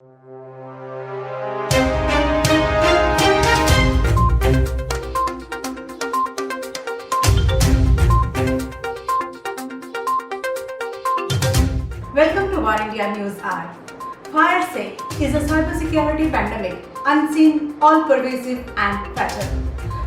Welcome to War India News Hour. FireSafe is a cybersecurity pandemic, unseen, all-pervasive and fatal.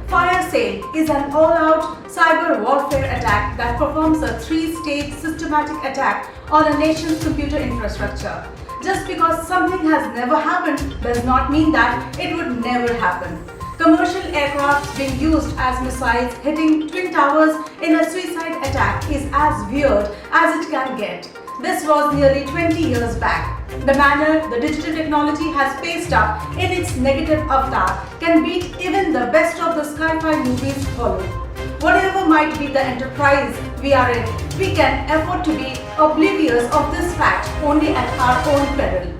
FireSafe is an all-out cyber warfare attack that performs a three-stage systematic attack on a nation's computer infrastructure. Just because something has never happened does not mean that it would never happen. Commercial aircraft being used as missiles hitting Twin Towers in a suicide attack is as weird as it can get. This was nearly 20 years back. The manner the digital technology has paced up in its negative avatar can beat even the best of the sci-fi movies follow. Whatever might be the enterprise we are in, we can afford to be oblivious of this fact only at our own peril.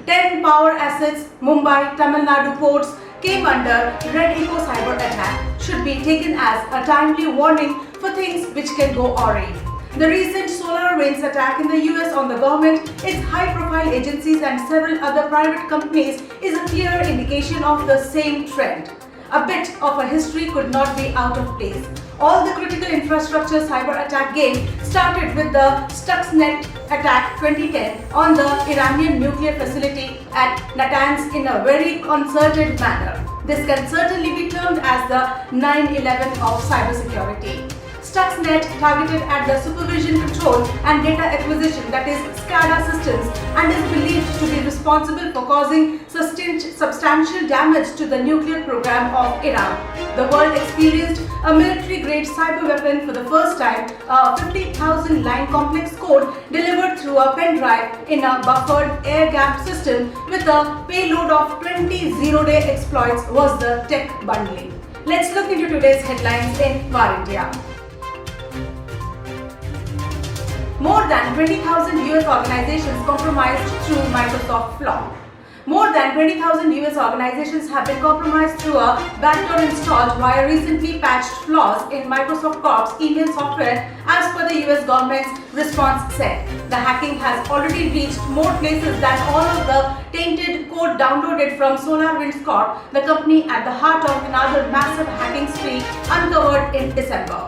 10 power assets, Mumbai, Tamil Nadu ports came under Red Eco cyber attack should be taken as a timely warning for things which can go awry. The recent SolarWinds attack in the US on the government, its high-profile agencies and several other private companies is a clear indication of the same trend. A bit of a history could not be out of place. All the critical infrastructure cyber attack game started with the Stuxnet attack 2010 on the Iranian nuclear facility at Natanz in a very concerted manner. This can certainly be termed as the 9/11 of cybersecurity. Stuxnet targeted at the supervision, control and data acquisition, that is SCADA systems, and is believed to be responsible for causing substantial damage to the nuclear program of Iran. The world experienced a military-grade cyber weapon for the first time, a 50,000 line complex code delivered through a pen drive in a buffered air-gapped system with a payload of 20 zero-day exploits was the tech bundling. Let's look into today's headlines in War India. More than 20,000 US organizations compromised through Microsoft flaw. More than 20,000 US organizations have been compromised through a backdoor installed via recently patched flaws in Microsoft Corp's email software, as per the US government's response said. The hacking has already reached more places than all of the tainted code downloaded from SolarWinds Corp, the company at the heart of another massive hacking spree uncovered in December.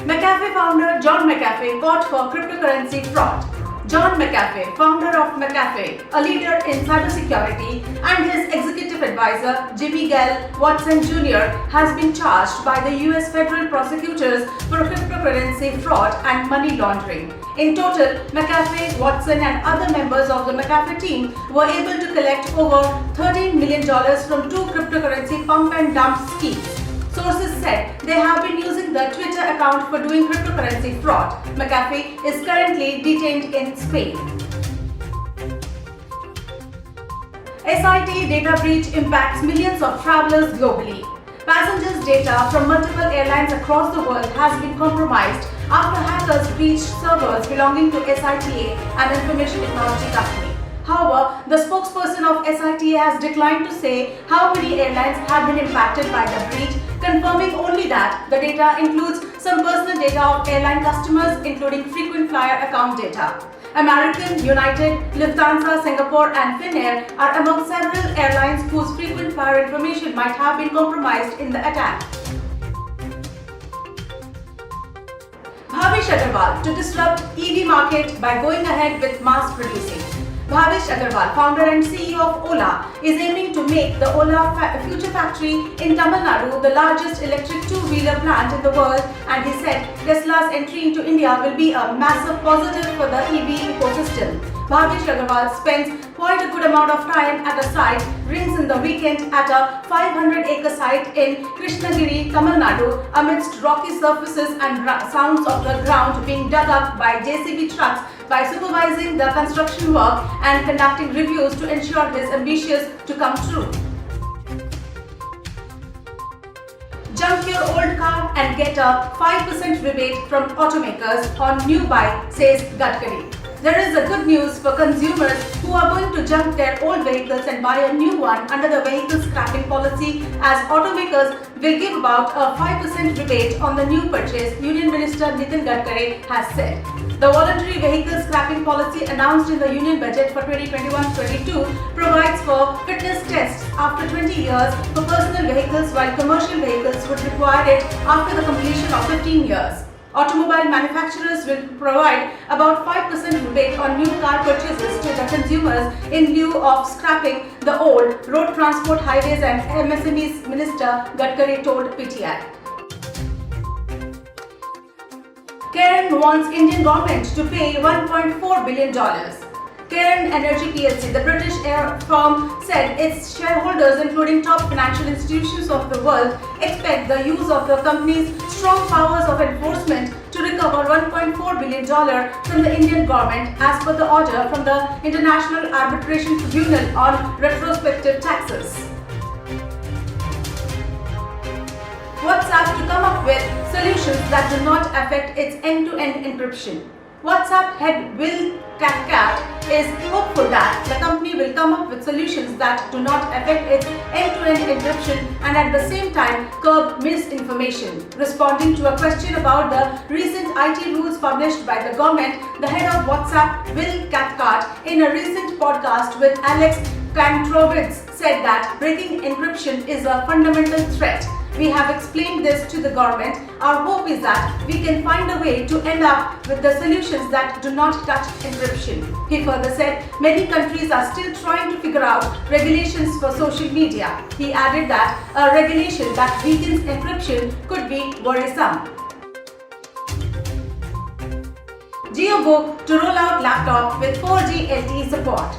McAfee founder John McAfee caught for cryptocurrency fraud. John McAfee, founder of McAfee, a leader in cybersecurity, and his executive advisor, Jimmy Gale Watson Jr., has been charged by the US federal prosecutors for cryptocurrency fraud and money laundering. In total, McAfee, Watson, and other members of the McAfee team were able to collect over $13 million from two cryptocurrency pump and dump schemes. Sources said they have been using the Twitter account for doing cryptocurrency fraud. McAfee is currently detained in Spain. SIT data breach impacts millions of travelers globally. Passengers' data from multiple airlines across the world has been compromised after hackers breached servers belonging to SITA, an information technology company. However, the spokesperson of SITA has declined to say how many airlines have been impacted by the breach, confirming only that the data includes some personal data of airline customers, including frequent flyer account data. American, United, Lufthansa, Singapore and Finnair are among several airlines whose frequent flyer information might have been compromised in the attack. Bhavish Aggarwal to disrupt EV market by going ahead with mass producing. Bhavish Aggarwal, founder and CEO of Ola, is aiming to make the Ola Future Factory in Tamil Nadu the largest electric two-wheeler plant in the world, and he said Tesla's entry into India will be a massive positive for the EV ecosystem. Bhavish Aggarwal spends quite a good amount of time at a site, rings in the weekend at a 500-acre site in Krishnagiri, Tamil Nadu, amidst rocky surfaces and sounds of the ground being dug up by JCB trucks, by supervising the construction work and conducting reviews to ensure his ambitions to come true. Junk your old car and get a 5% rebate from automakers on new bike, says Gadkari. There is a good news for consumers who are going to junk their old vehicles and buy a new one under the vehicle scrapping policy, as automakers will give about a 5% rebate on the new purchase, Union Minister Nitin Gadkari has said. The voluntary vehicle scrapping policy announced in the Union Budget for 2021-22 provides for fitness tests after 20 years for personal vehicles, while commercial vehicles would require it after the completion of 15 years. Automobile manufacturers will provide about 5% rebate on new car purchases to the consumers in lieu of scrapping the old, Road Transport, Highways and MSMEs Minister Gadkari told PTI. Cairn wants Indian government to pay $1.4 billion. Cairn Energy PLC, the British air firm, said its shareholders, including top financial institutions of the world, expect the use of the company's strong powers of enforcement to recover $1.4 billion from the Indian government as per the order from the International Arbitration Tribunal on retrospective taxes. WhatsApp to come up with solutions that do not affect its end-to-end encryption. WhatsApp head Will Cathcart is hopeful that the company will come up with solutions that do not affect its end-to-end encryption and at the same time curb misinformation. Responding to a question about the recent IT rules published by the government, the head of WhatsApp, Will Cathcart, in a recent podcast with Alex Kantrowitz, said that breaking encryption is a fundamental threat. We have explained this to the government. Our hope is that we can find a way to end up with the solutions that do not touch encryption. He further said many countries are still trying to figure out regulations for social media. He added that a regulation that weakens encryption could be worrisome. JioBook to roll out laptop with 4G LTE support.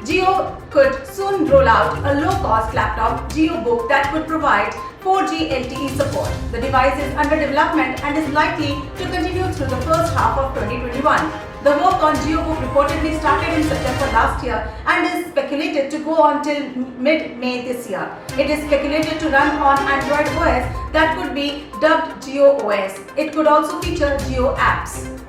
Jio could soon roll out a low-cost laptop, JioBook, that would provide 4G LTE support. The device is under development and is likely to continue through the first half of 2021. The work on JioBook reportedly started in September last year and is speculated to go on till mid-May this year. It is speculated to run on Android OS that could be dubbed Jio OS. It could also feature Jio apps.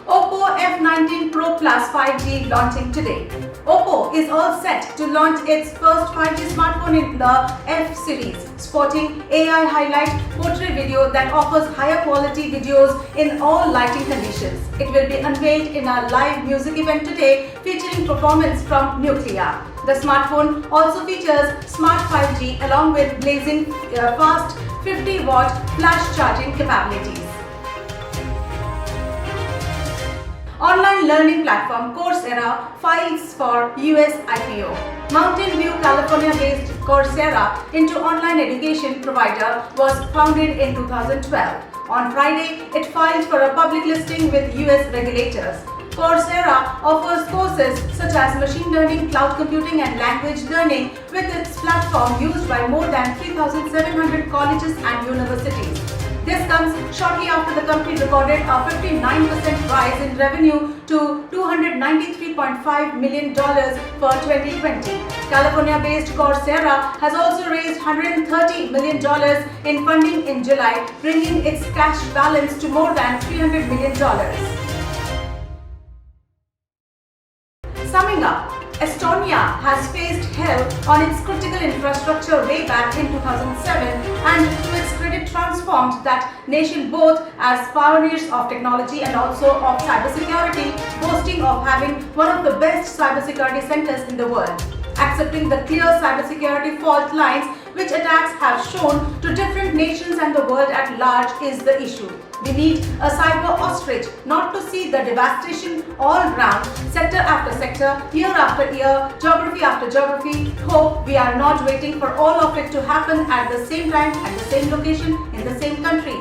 Oppo F19 Pro Plus 5G launching today. Oppo is all set to launch its first 5G smartphone in the F series, sporting AI highlight portrait video that offers higher quality videos in all lighting conditions. It will be unveiled in a live music event today featuring performance from Nuclear. The smartphone also features Smart 5G along with blazing fast 50-watt flash charging capabilities. Online learning platform Coursera files for US IPO. Mountain View, California-based Coursera, into online education provider, was founded in 2012. On Friday, it filed for a public listing with US regulators. Coursera offers courses such as machine learning, cloud computing and language learning, with its platform used by more than 3,700 colleges and universities. This comes shortly after the company recorded a 59% rise in revenue to $293.5 million for 2020. California-based Coursera has also raised $130 million in funding in July, bringing its cash balance to more than $300 million. Summing up, Estonia has faced hell on its critical infrastructure way back in 2007 and to its credit transformed that nation both as pioneers of technology and also of cybersecurity, boasting of having one of the best cybersecurity centers in the world. Accepting the clear cybersecurity fault lines which attacks have shown to different nations and the world at large is the issue. We need a cyber ostrich, not to see the devastation all round, sector after sector, year after year, geography after geography. Hope we are not waiting for all of it to happen at the same time, at the same location, in the same country.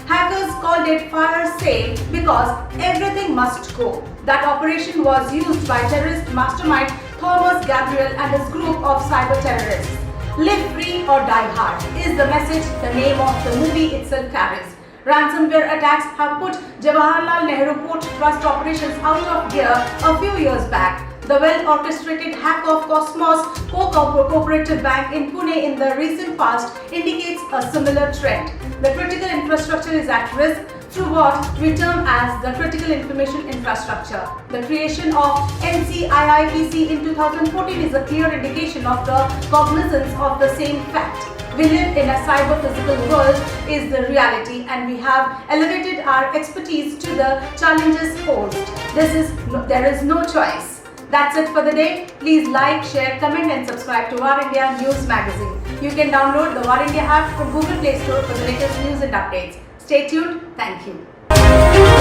Hackers called it fire sale because everything must go. That operation was used by terrorist mastermind Thomas Gabriel and his group of cyber terrorists. Live free or die hard is the message the name of the movie itself carries. Ransomware attacks have put Jawaharlal Nehru Port Trust operations out of gear a few years back. The well-orchestrated hack of Cosmos Co-operative Bank in Pune in the recent past indicates a similar trend. The critical infrastructure is at risk through what we term as the critical information infrastructure. The creation of NCIIPC in 2014 is a clear indication of the cognizance of the same fact. we live in a cyber-physical world is the reality, and we have elevated our expertise to the challenges posed. There is no choice. That's it for the day. Please like, share, comment and subscribe to War India News Magazine. You can download the War India app from Google Play Store for the latest news and updates. Stay tuned. Thank you.